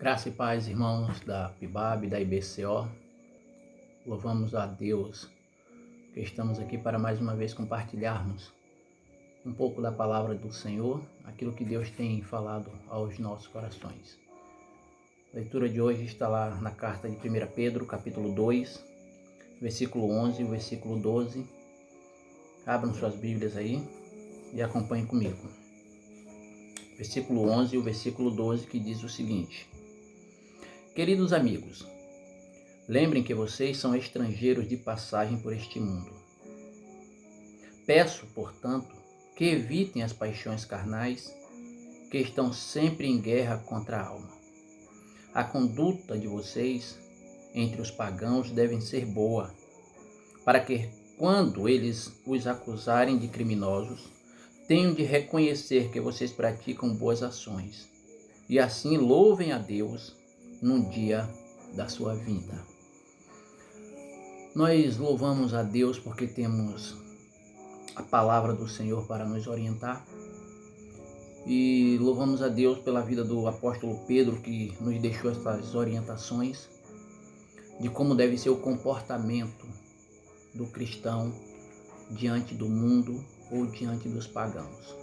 Graça e paz, irmãos da PIBAB, da IBCO. Louvamos a Deus que estamos aqui para mais uma vez compartilharmos um pouco da palavra do Senhor, aquilo que Deus tem falado aos nossos corações. A leitura de hoje está lá na carta de 1 Pedro, capítulo 2, versículo 11 e versículo 12. Abram suas Bíblias aí e acompanhem comigo. Versículo 11 e o versículo 12, que diz o seguinte: Queridos amigos, lembrem que vocês são estrangeiros de passagem por este mundo. Peço, portanto, que evitem as paixões carnais que estão sempre em guerra contra a alma. A conduta de vocês entre os pagãos deve ser boa, para que, quando eles os acusarem de criminosos, tenham de reconhecer que vocês praticam boas ações, e assim louvem a Deus no dia da sua vinda. Nós louvamos a Deus porque temos a palavra do Senhor para nos orientar, e louvamos a Deus pela vida do apóstolo Pedro, que nos deixou essas orientações de como deve ser o comportamento do cristão diante do mundo ou diante dos pagãos.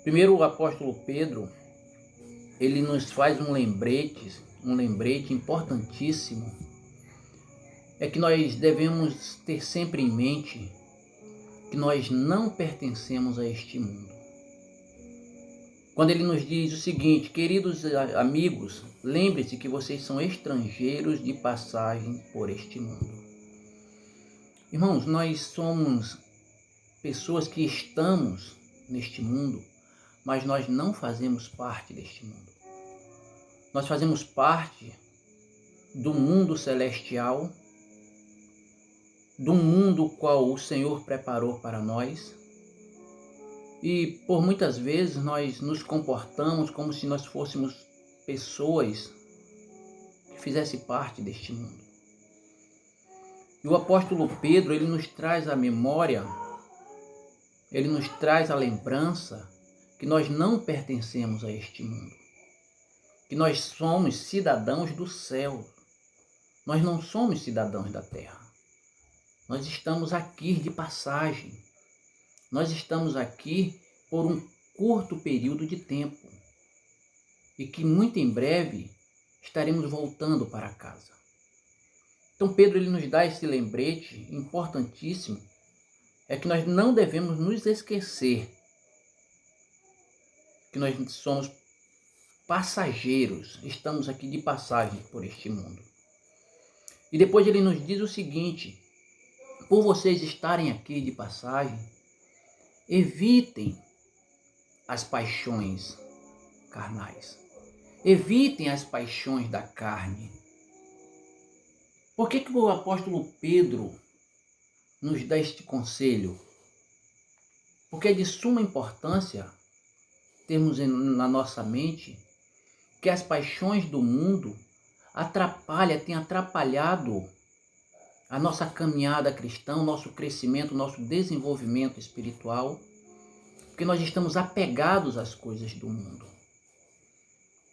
Primeiro, o apóstolo Pedro, ele nos faz um lembrete importantíssimo, é que nós devemos ter sempre em mente que nós não pertencemos a este mundo. Quando ele nos diz o seguinte: queridos amigos, lembre-se que vocês são estrangeiros de passagem por este mundo. Irmãos, nós somos pessoas que estamos neste mundo, mas nós não fazemos parte deste mundo. Nós fazemos parte do mundo celestial, do mundo qual o Senhor preparou para nós. E por muitas vezes nós nos comportamos como se nós fôssemos pessoas que fizessem parte deste mundo. E o apóstolo Pedro, ele nos traz a memória, ele nos traz a lembrança que nós não pertencemos a este mundo, que nós somos cidadãos do céu, nós não somos cidadãos da terra. Nós estamos aqui de passagem, nós estamos aqui por um curto período de tempo e que muito em breve estaremos voltando para casa. Então Pedro, ele nos dá esse lembrete importantíssimo, é que nós não devemos nos esquecer que nós somos passageiros, estamos aqui de passagem por este mundo. E depois ele nos diz o seguinte: por vocês estarem aqui de passagem, evitem as paixões carnais, evitem as paixões da carne. Por que o apóstolo Pedro nos dá este conselho? Porque é de suma importância termos na nossa mente que as paixões do mundo têm atrapalhado a nossa caminhada cristã, o nosso crescimento, o nosso desenvolvimento espiritual, porque nós estamos apegados às coisas do mundo,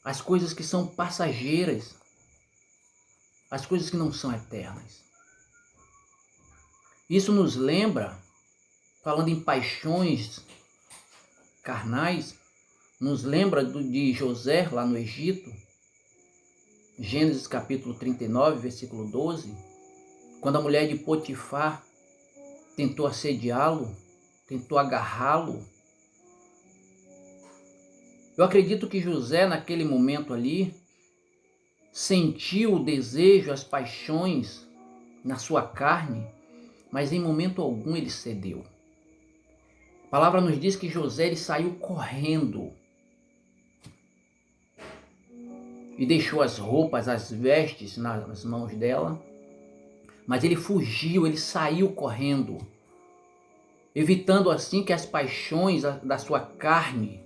às coisas que são passageiras, às coisas que não são eternas. Isso nos lembra, falando em paixões carnais, nos lembra de José lá no Egito, Gênesis capítulo 39, versículo 12, quando a mulher de Potifar tentou assediá-lo, tentou agarrá-lo. Eu acredito que José, naquele momento ali, sentiu o desejo, as paixões na sua carne, mas em momento algum ele cedeu. A palavra nos diz que José, ele saiu correndo e deixou as roupas, as vestes nas mãos dela, mas ele fugiu, ele saiu correndo, evitando assim que as paixões da sua carne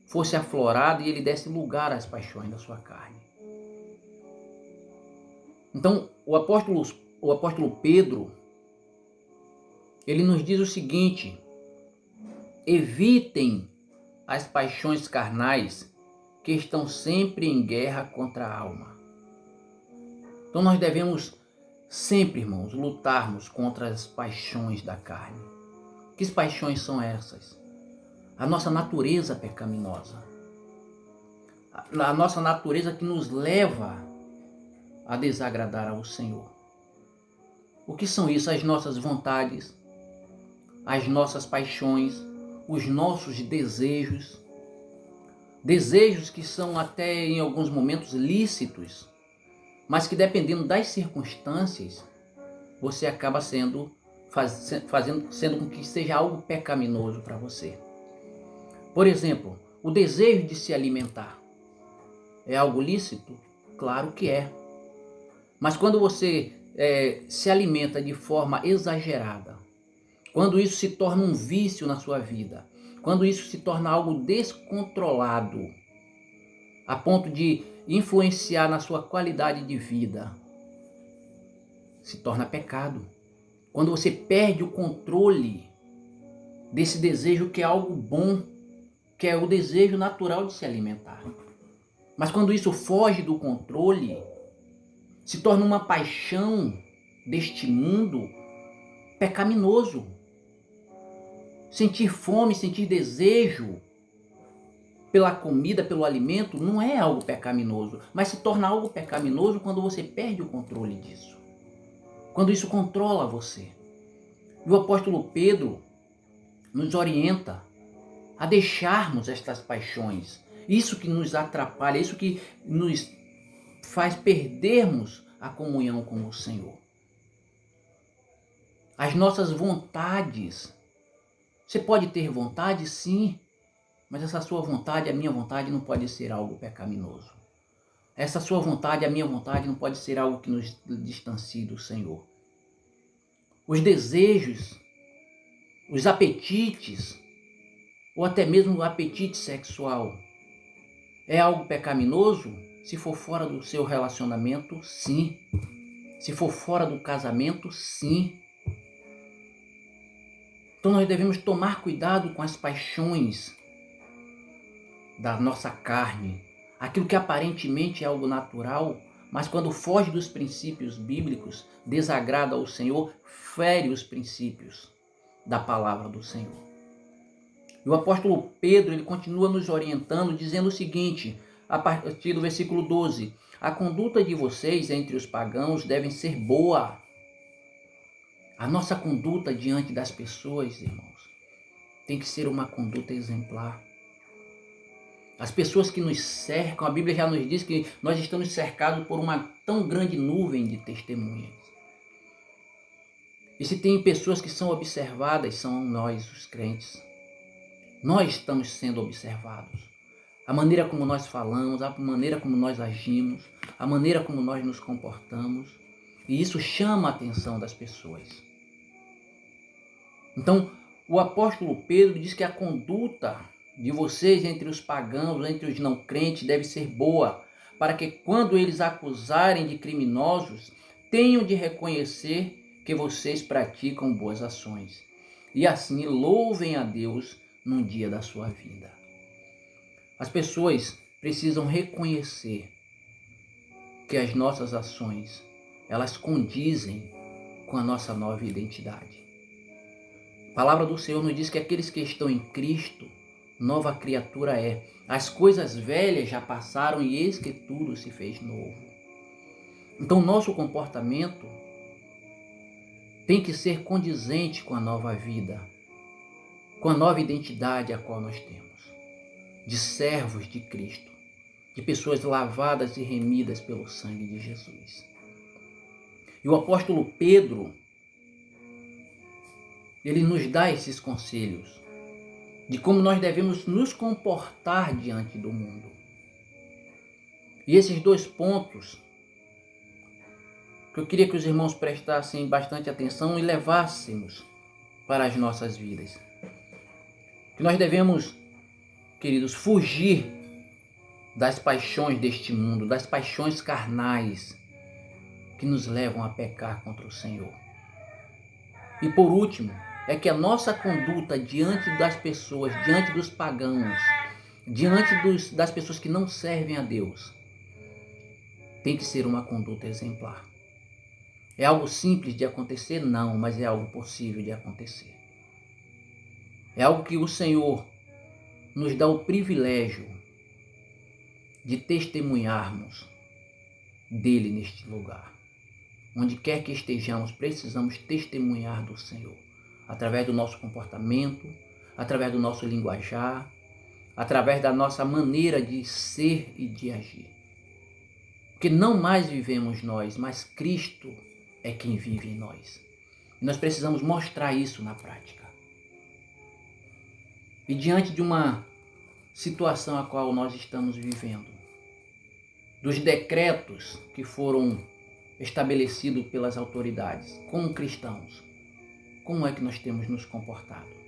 fosse aflorada e ele desse lugar às paixões da sua carne. Então, o apóstolo Pedro, ele nos diz o seguinte: evitem as paixões carnais que estão sempre em guerra contra a alma. Então nós devemos sempre, irmãos, lutarmos contra as paixões da carne. Que paixões são essas? A nossa natureza pecaminosa. A nossa natureza que nos leva a desagradar ao Senhor. O que são isso? As nossas vontades, as nossas paixões, os nossos desejos. Desejos que são até em alguns momentos lícitos, mas que dependendo das circunstâncias, você acaba sendo com que seja algo pecaminoso para você. Por exemplo, o desejo de se alimentar é algo lícito? Claro que é. Mas quando você se alimenta de forma exagerada, quando isso se torna um vício na sua vida, quando isso se torna algo descontrolado, a ponto de influenciar na sua qualidade de vida, se torna pecado. Quando você perde o controle desse desejo que é algo bom, que é o desejo natural de se alimentar. Mas quando isso foge do controle, se torna uma paixão deste mundo pecaminoso. Sentir fome, sentir desejo pela comida, pelo alimento, não é algo pecaminoso, mas se torna algo pecaminoso quando você perde o controle disso. Quando isso controla você. E o apóstolo Pedro nos orienta a deixarmos estas paixões. Isso que nos atrapalha, isso que nos faz perdermos a comunhão com o Senhor. As nossas vontades. Você pode ter vontade, sim, mas essa sua vontade, a minha vontade, não pode ser algo pecaminoso. Essa sua vontade, a minha vontade, não pode ser algo que nos distancie do Senhor. Os desejos, os apetites, ou até mesmo o apetite sexual, é algo pecaminoso? Se for fora do seu relacionamento, sim. Se for fora do casamento, sim. Então nós devemos tomar cuidado com as paixões da nossa carne. Aquilo que aparentemente é algo natural, mas quando foge dos princípios bíblicos, desagrada ao Senhor, fere os princípios da palavra do Senhor. E o apóstolo Pedro, ele continua nos orientando, dizendo o seguinte, a partir do versículo 12: a conduta de vocês entre os pagãos deve ser boa. A nossa conduta diante das pessoas, irmãos, tem que ser uma conduta exemplar. As pessoas que nos cercam, a Bíblia já nos diz que nós estamos cercados por uma tão grande nuvem de testemunhas. E se tem pessoas que são observadas, são nós, os crentes. Nós estamos sendo observados. A maneira como nós falamos, a maneira como nós agimos, a maneira como nós nos comportamos. E isso chama a atenção das pessoas. Então, o apóstolo Pedro diz que a conduta de vocês entre os pagãos, entre os não crentes, deve ser boa, para que quando eles acusarem de criminosos, tenham de reconhecer que vocês praticam boas ações. E assim louvem a Deus no dia da sua vida. As pessoas precisam reconhecer que as nossas ações, elas condizem com a nossa nova identidade. A palavra do Senhor nos diz que aqueles que estão em Cristo, nova criatura é. As coisas velhas já passaram e eis que tudo se fez novo. Então, nosso comportamento tem que ser condizente com a nova vida, com a nova identidade a qual nós temos, de servos de Cristo, de pessoas lavadas e remidas pelo sangue de Jesus. E o apóstolo Pedro, ele nos dá esses conselhos de como nós devemos nos comportar diante do mundo. E esses dois pontos que eu queria que os irmãos prestassem bastante atenção e levássemos para as nossas vidas. Que nós devemos, queridos, fugir das paixões deste mundo, das paixões carnais que nos levam a pecar contra o Senhor. E por último, é que a nossa conduta diante das pessoas, diante dos pagãos, diante das pessoas que não servem a Deus, tem que ser uma conduta exemplar. É algo simples de acontecer? Não, mas é algo possível de acontecer. É algo que o Senhor nos dá o privilégio de testemunharmos dele neste lugar. Onde quer que estejamos, precisamos testemunhar do Senhor, através do nosso comportamento, através do nosso linguajar, através da nossa maneira de ser e de agir. Porque não mais vivemos nós, mas Cristo é quem vive em nós. E nós precisamos mostrar isso na prática. E diante de uma situação a qual nós estamos vivendo, dos decretos que foram estabelecidos pelas autoridades, como cristãos, como é que nós temos nos comportado?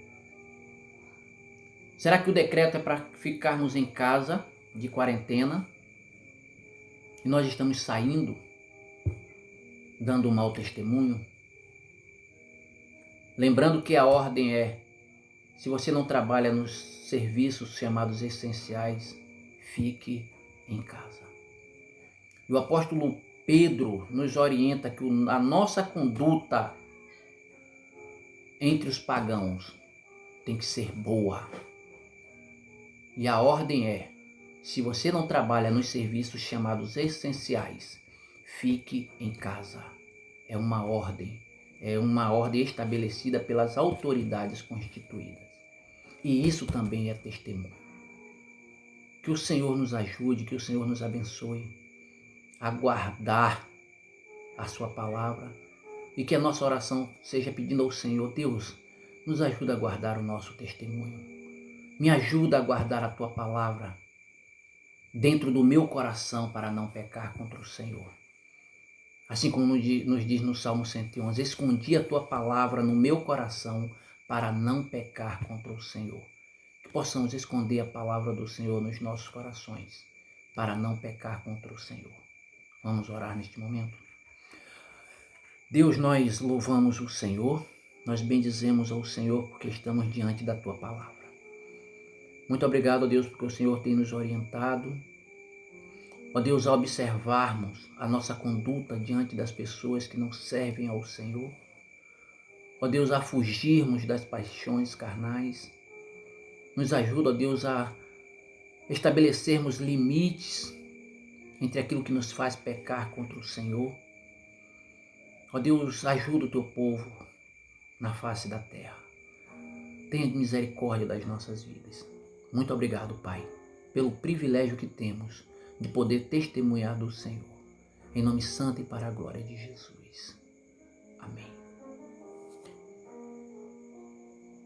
Será que o decreto é para ficarmos em casa de quarentena e nós estamos saindo, dando um mau testemunho? Lembrando que a ordem é: se você não trabalha nos serviços chamados essenciais, fique em casa. E o apóstolo Pedro nos orienta que a nossa conduta entre os pagãos tem que ser boa. E a ordem é: se você não trabalha nos serviços chamados essenciais, fique em casa. É uma ordem estabelecida pelas autoridades constituídas. E isso também é testemunho. Que o Senhor nos ajude, que o Senhor nos abençoe a guardar a sua palavra e que a nossa oração seja pedindo ao Senhor: Deus, nos ajuda a guardar o nosso testemunho. Me ajuda a guardar a tua palavra dentro do meu coração para não pecar contra o Senhor. Assim como nos diz no Salmo 111, escondi a tua palavra no meu coração para não pecar contra o Senhor. Que possamos esconder a palavra do Senhor nos nossos corações para não pecar contra o Senhor. Vamos orar neste momento. Deus, nós louvamos o Senhor, nós bendizemos ao Senhor porque estamos diante da tua palavra. Muito obrigado, Deus, porque o Senhor tem nos orientado, ó Deus, a observarmos a nossa conduta diante das pessoas que não servem ao Senhor, ó Deus, a fugirmos das paixões carnais. Nos ajuda, ó Deus, a estabelecermos limites entre aquilo que nos faz pecar contra o Senhor. Ó Deus, ajuda o teu povo na face da terra. Tenha misericórdia das nossas vidas. Muito obrigado, Pai, pelo privilégio que temos de poder testemunhar do Senhor. Em nome santo e para a glória de Jesus. Amém.